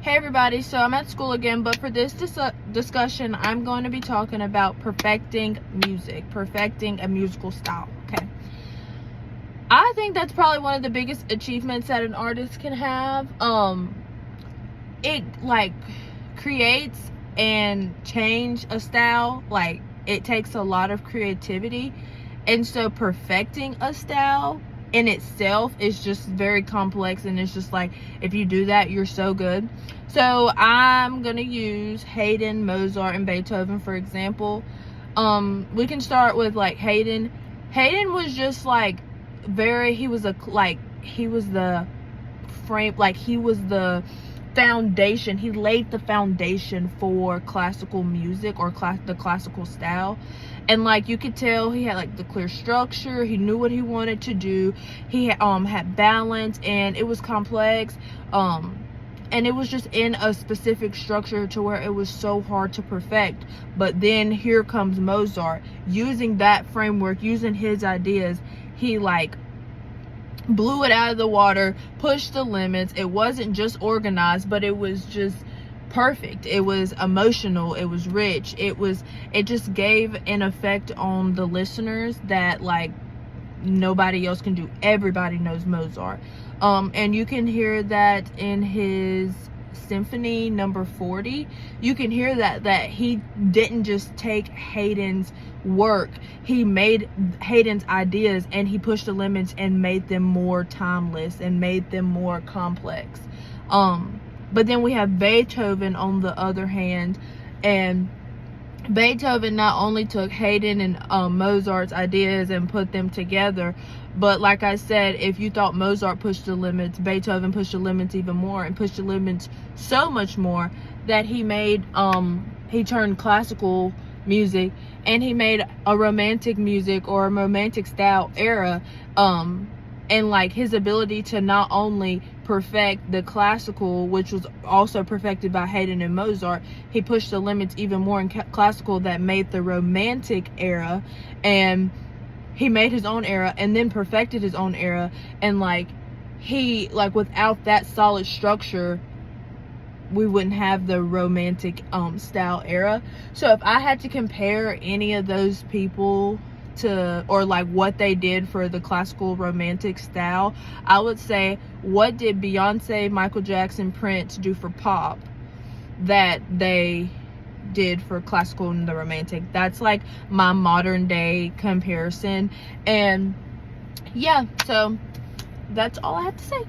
Hey everybody, so I'm at school again, but for this discussion, I'm going to be talking about perfecting music, perfecting a musical style, okay? I think that's probably one of the biggest achievements that an artist can have. It like creates and change a style, like it takes a lot of creativity, and so perfecting a style in itself is just very complex, and it's just like if you do that, you're so good. So I'm gonna use Haydn, Mozart, and Beethoven for example. We can start with like Haydn. Haydn was just like he was the frame, like he was the foundation. He laid the foundation for classical music, or the classical style. And like you could tell he had like the clear structure, he knew what he wanted to do, he had balance, and it was complex, and it was just in a specific structure to where it was so hard to perfect. But then here comes Mozart, using that framework, using his ideas. He like blew it out of the water, pushed the limits. It wasn't just organized, but it was just perfect. It was emotional, it was rich, it just gave an effect on the listeners that like nobody else can do. Everybody knows Mozart, and you can hear that in his Symphony number 40. You can hear that he didn't just take Haydn's work, he made Haydn's ideas and he pushed the limits and made them more timeless and made them more complex. But then we have Beethoven on the other hand, and Beethoven not only took Haydn and Mozart's ideas and put them together, but like I said, if you thought Mozart pushed the limits, Beethoven pushed the limits even more, and pushed the limits so much more that he made he turned classical music and he made a romantic music, or a romantic style era, and like his ability to not only perfect the classical, which was also perfected by Haydn and Mozart, he pushed the limits even more in classical, that made the romantic era, and he made his own era and then perfected his own era. And like without that solid structure, we wouldn't have the romantic style era. So if I had to compare any of those people to, or like what they did for the classical romantic style, I would say, what did Beyonce, Michael Jackson, Prince do for pop that they did for classical and the romantic? That's like my modern day comparison. And yeah, so that's all I have to say.